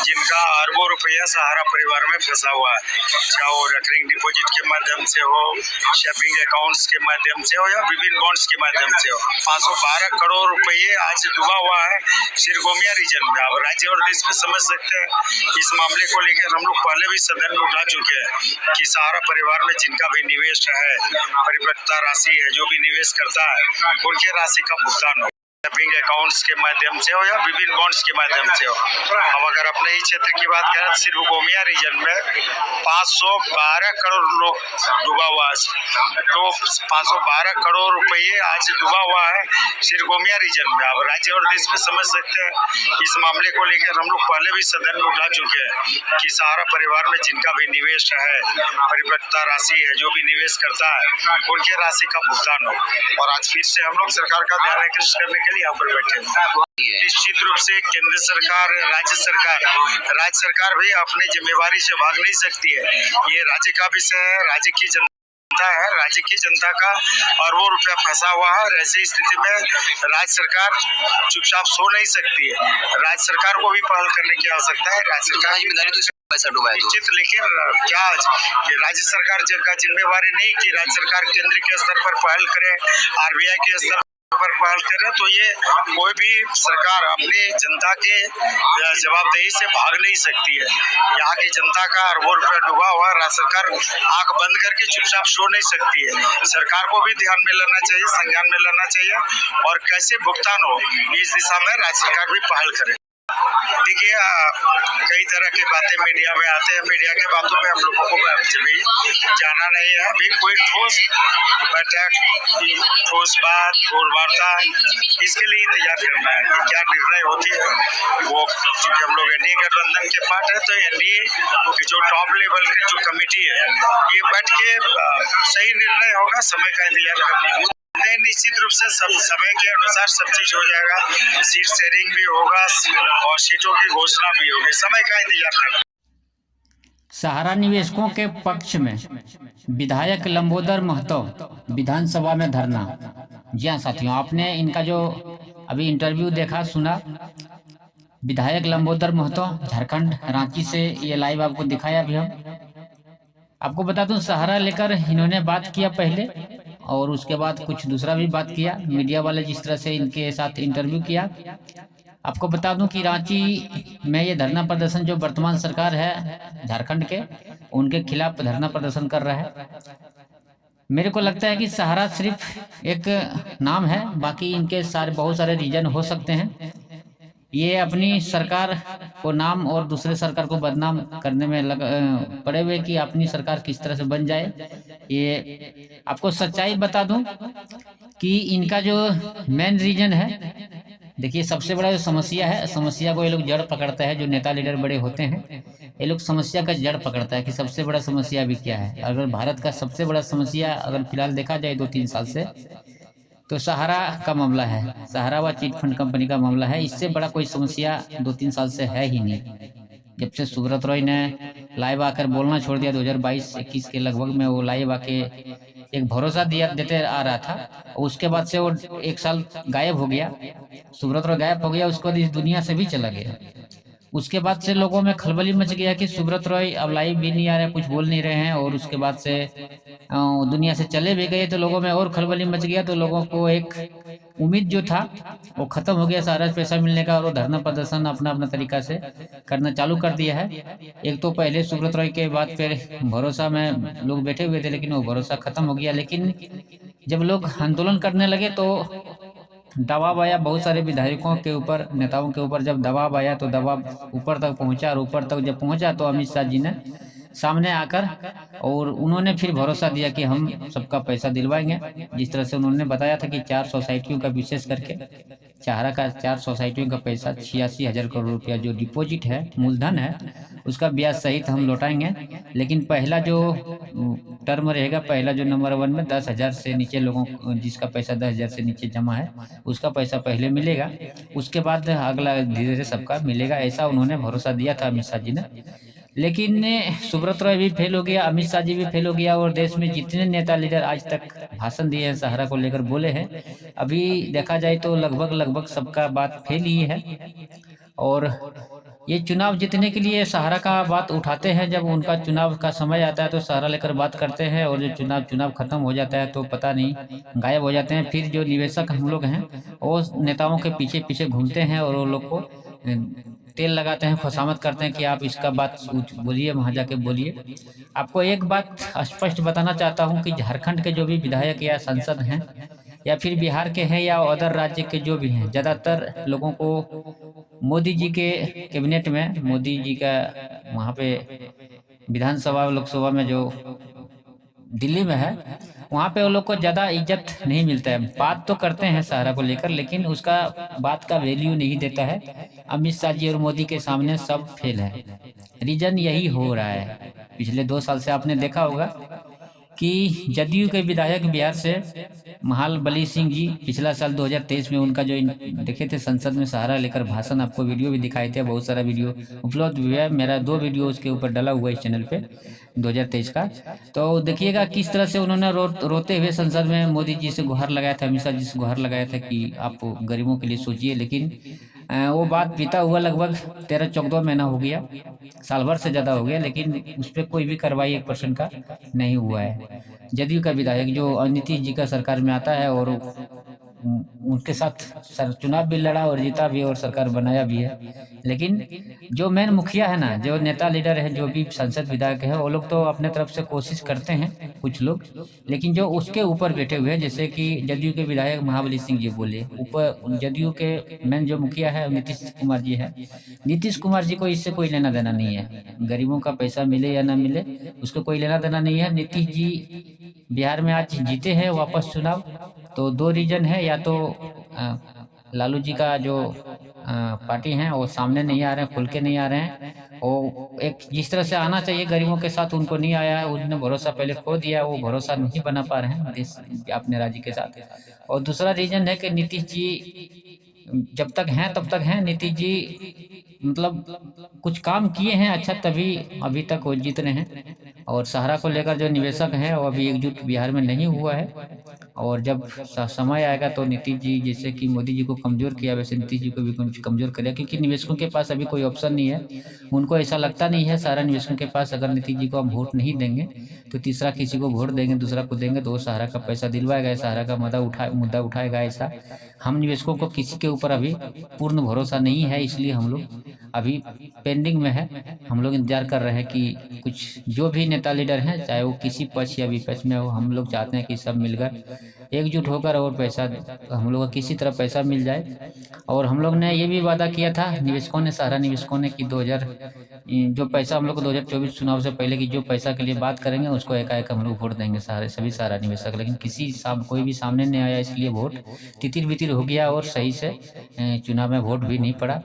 जिनका अरबों रुपया सहारा परिवार में फंसा हुआ है, चाहे वो रिकरिंग डिपॉजिट के माध्यम से हो, शेविंग अकाउंट्स के माध्यम से हो या विभिन्न बॉन्ड्स के माध्यम से हो। 512 करोड़ रुपये आज डूबा हुआ है सिरगोमिया रीजन में। अब राज्य और देश में समझ सकते हैं इस मामले को लेकर हम लोग पहले भी सदन में उठा चुके हैं कि सहारा परिवार में जिनका भी निवेश है, परिपक्वता राशि है, जो भी निवेश करता है उनके राशि का भुगतान हो, सेविंग अकाउंट्स के माध्यम से हो या विभिन्न बॉन्ड्स के माध्यम से हो। अब अगर अपने ही क्षेत्र की बात करें तो सिर्फ गोमिया रीजन में 512 करोड़ लोग डूबा हुआ है, तो 512 करोड़ रुपये आज डूबा हुआ है सिर्फ गोमिया रीजन में। अब राज्य और देश में समझ सकते हैं इस मामले को लेकर हम लोग पहले भी सदन में उठा चुके हैं कि सहारा परिवार में जिनका भी निवेश है, परिपक्वता राशि है, जो भी निवेश करता है उनके राशि का भुगतान हो। और आज फिर से हम लोग सरकार का ध्यान आकर्षित करने के लिए यहाँ पर बैठे हैं। निश्चित रूप से केंद्र सरकार, राज्य सरकार भी अपनी जिम्मेवारी से भाग नहीं सकती है। ये राज्य का विषय है, राज्य की जनता है, राज्य की जनता का अरबों रुपया फंसा हुआ है। और ऐसी स्थिति में राज्य सरकार चुपचाप सो नहीं सकती है, राज्य सरकार को भी पहल करने की आवश्यकता है। राज्य सरकार की जिम्मेदारी तो पैसा डूबा है निश्चित, लेकिन क्या राज्य सरकार का जिम्मेवारी नहीं कि राज्य सरकार केंद्र के स्तर पर पहल करे, आरबीआई के स्तर पर पहल करे, तो ये कोई भी सरकार अपनी जनता के जवाबदेही से भाग नहीं सकती है। यहाँ की जनता का अरबों रुपया डूबा हुआ, राज्य सरकार आंख बंद करके चुपचाप सो नहीं सकती है। सरकार को भी ध्यान में लेना चाहिए, संज्ञान में लेना चाहिए और कैसे भुगतान हो इस दिशा में राज्य सरकार भी पहल करे। देखिए, कई तरह की बातें मीडिया में आते हैं, मीडिया के बातों में हम लोगों को भी जाना नहीं है। अभी कोई ठोस बैठक, ठोस बात, ठोस वार्ता इसके लिए इंतजार करना है कि क्या निर्णय होती है वो। क्योंकि हम लोग एनडीए गठबंधन के पार्ट है, तो एनडीए की जो टॉप लेवल की जो कमेटी है ये बैठ के सही निर्णय होगा, समय का इंतजार करना। नहीं, निश्चित रूप से सब समय के अनुसार सब चीज हो जाएगा, सीट शेयरिंग भी होगा और सीटों की घोषणा भी होगी, समय का इंतजार करना। सहारा निवेशकों के पक्ष में विधायक लंबोदर महतो विधानसभा में धरना। जी हाँ साथियों, आपने इनका जो अभी इंटरव्यू देखा, सुना। विधायक लंबोदर महतो झारखंड, रांची से ये लाइव आपको दिखाया। अभी हम आपको बता दूं, सहारा लेकर इन्होंने बात किया पहले और उसके बाद कुछ दूसरा भी बात किया। मीडिया वाले जिस तरह से इनके साथ इंटरव्यू किया, आपको बता दूं कि रांची में ये धरना प्रदर्शन जो वर्तमान सरकार है झारखंड के, उनके खिलाफ धरना प्रदर्शन कर रहा है। मेरे को लगता है कि सहारा सिर्फ एक नाम है, बाकी इनके बहुत सारे रीजन हो सकते हैं। ये अपनी सरकार को नाम और दूसरे सरकार को बदनाम करने में पड़े हुए कि अपनी सरकार किस तरह से बन जाए। ये आपको सच्चाई बता दूं कि इनका जो मेन रीजन है, देखिए सबसे बड़ा जो समस्या है, समस्या को ये लोग जड़ पकड़ता है। जो नेता लीडर बड़े होते हैं ये लोग समस्या का जड़ पकड़ता है कि सबसे बड़ा समस्या भी क्या है। अगर भारत का सबसे बड़ा समस्या अगर फिलहाल देखा जाए 2-3 साल से, तो सहारा का मामला है, सहारा व चिट फंड कंपनी का मामला है। इससे बड़ा कोई समस्या 2-3 साल से है ही नहीं। जब से सुब्रत रॉय ने लाइव आकर बोलना छोड़ दिया 2022-21 के लगभग में, वो लाइव आके एक भरोसा देते आ रहा था, उसके बाद से वो 1 साल गायब हो गया। सुब्रत रॉय गायब हो गया, उसके बाद इस दुनिया से भी चला गया। उसके बाद से लोगों में खलबली मच गया कि सुब्रत रॉय अब लाइव भी नहीं आ रहे, कुछ बोल नहीं रहे हैं। और उसके बाद से दुनिया से चले भी गए तो लोगों में और खलबली मच गया। तो लोगों को एक उम्मीद जो था वो खत्म हो गया सारा पैसा मिलने का, और वो धरना प्रदर्शन अपना अपना तरीका से करना चालू कर दिया है। एक तो पहले सुब्रत रॉय के बाद फिर भरोसा में लोग बैठे हुए थे, लेकिन वो भरोसा खत्म हो गया। लेकिन जब लोग आंदोलन करने लगे तो दबाव आया बहुत सारे विधायकों के ऊपर, नेताओं के ऊपर। जब दबाव आया तो दबाव ऊपर तक पहुंचा, और ऊपर तक जब पहुंचा तो अमित शाह जी ने सामने आकर और उन्होंने फिर भरोसा दिया कि हम सबका पैसा दिलवाएंगे। जिस तरह से उन्होंने बताया था कि 4 सोसाइटियों का, विशेष करके सहारा का 4 सोसाइटियों का पैसा 86,000 करोड़ रुपया जो डिपॉजिट है, मूलधन है, उसका ब्याज सहित हम लौटाएंगे। लेकिन पहला जो टर्म रहेगा, पहला जो नंबर 1 में 10,000 से नीचे लोगों, जिसका पैसा 10,000 से नीचे जमा है, उसका पैसा पहले मिलेगा, उसके बाद अगला धीरे धीरे सबका मिलेगा। ऐसा उन्होंने भरोसा दिया था अमित शाह जी ने। लेकिन सुब्रत रॉय भी फेल हो गया, अमित शाह जी भी फेल हो गया, और देश में जितने नेता लीडर आज तक भाषण दिए हैं, सहारा को लेकर बोले हैं, अभी देखा जाए तो लगभग सबका बात फेल ही है। और ये चुनाव जीतने के लिए सहारा का बात उठाते हैं। जब उनका चुनाव का समय आता है तो सहारा लेकर बात करते हैं, और जो चुनाव खत्म हो जाता है तो पता नहीं गायब हो जाते हैं। फिर जो निवेशक हम लोग हैं वो नेताओं के पीछे पीछे घूमते हैं और वो लोग को तेल लगाते हैं, खुशामद करते हैं कि आप इसका बात बोलिए, वहाँ जाके बोलिए। आपको एक बात स्पष्ट बताना चाहता हूँ कि झारखंड के जो भी विधायक या सांसद हैं, या फिर बिहार के हैं या अदर राज्य के जो भी हैं, ज़्यादातर लोगों को मोदी जी के कैबिनेट में, मोदी जी का वहाँ पे विधानसभा लोकसभा में जो दिल्ली में है, वहाँ पे वो लोग को ज़्यादा इज्जत नहीं मिलता है। बात तो करते हैं सहारा को लेकर, लेकिन उसका बात का वैल्यू नहीं देता है। अमित शाह जी और मोदी के सामने सब फेल है। रीजन यही हो रहा है। पिछले 2 साल से आपने देखा होगा कि जदयू के विधायक बिहार से महाल बली सिंह जी, पिछला साल 2023 में उनका जो देखे थे संसद में सहारा लेकर भाषण, आपको वीडियो भी दिखाए थे, बहुत सारा वीडियो उपलब्ध भी है, मेरा 2 वीडियो उसके ऊपर डला हुआ है इस चैनल पे 2023 का। तो देखिएगा किस तरह से उन्होंने रोते हुए संसद में मोदी जी से गुहार लगाया था, अमित शाह जी से गुहार लगाया था कि आप गरीबों के लिए सोचिए। लेकिन वो बात बीता हुआ लगभग 13-14 महीना हो गया, साल भर से ज़्यादा हो गया, लेकिन उस पर कोई भी कार्रवाई 1% का नहीं हुआ है। जदयू का विधायक जो नीतीश जी का सरकार में आता है और उनके साथ चुनाव भी लड़ा और जीता भी और सरकार बनाया भी है, लेकिन जो मेन मुखिया है ना, जो नेता लीडर है, जो भी सांसद विधायक है, वो लोग तो अपने तरफ से कोशिश करते हैं कुछ लोग, लेकिन जो उसके ऊपर बैठे हुए हैं, जैसे कि जदयू के विधायक महाबली सिंह जी बोले, ऊपर जदयू के मेन जो मुखिया है नीतीश कुमार जी है, नीतीश कुमार जी को इससे कोई लेना देना नहीं है। गरीबों का पैसा मिले या ना मिले, उसको कोई लेना देना नहीं है। नीतीश जी बिहार में आज जीते हैं वापस चुनाव, तो 2 रीजन है, या तो लालू जी का जो पार्टी है वो सामने नहीं आ रहे हैं, खुल के नहीं आ रहे हैं, वो एक जिस तरह से आना चाहिए गरीबों के साथ उनको नहीं आया है, उन्होंने भरोसा पहले खो दिया, वो भरोसा नहीं बना पा रहे हैं देश अपने राज्य के साथ। और दूसरा रीजन है कि नीतीश जी जब तक हैं तब तक हैं, नीतीश जी मतलब कुछ काम किए हैं अच्छा, तभी अभी तक वो जीत रहे हैं। और सहारा को लेकर जो निवेशक हैं वो अभी एकजुट बिहार में नहीं हुआ है, और जब समय आएगा तो नीतीश जी जैसे कि मोदी जी को कमज़ोर किया, वैसे नीतीश जी को भी कुछ कमज़ोर करेगा, क्योंकि निवेशकों के पास अभी कोई ऑप्शन नहीं है। उनको ऐसा लगता नहीं है सारा निवेशकों के पास, अगर नीतीश जी को हम वोट नहीं देंगे तो तीसरा किसी को वोट देंगे, दूसरा को देंगे तो वो सहारा का पैसा दिलवाएगा, सहारा का मुद्दा उठाएगा। ऐसा हम निवेशकों को किसी के ऊपर अभी पूर्ण भरोसा नहीं है, इसलिए हम लोग अभी पेंडिंग में है। हम लोग इंतजार कर रहे हैं कि कुछ जो भी नेता लीडर हैं, चाहे वो किसी पक्ष या विपक्ष में हो, हम लोग चाहते हैं कि सब मिलकर एकजुट होकर और पैसा हम लोग को किसी तरह पैसा मिल जाए। और हम लोग ने ये भी वादा किया था निवेशकों ने, सहारा निवेशकों ने, कि 2000 जो पैसा हम लोग को 2024 चुनाव से पहले की जो पैसा के लिए बात करेंगे उसको एकाएक हम लोग वोट देंगे सभी सहारा निवेशक। लेकिन कोई भी सामने नहीं आया, इसलिए वोट तितिर बितिर हो गया और सही से चुनाव में वोट भी नहीं पड़ा।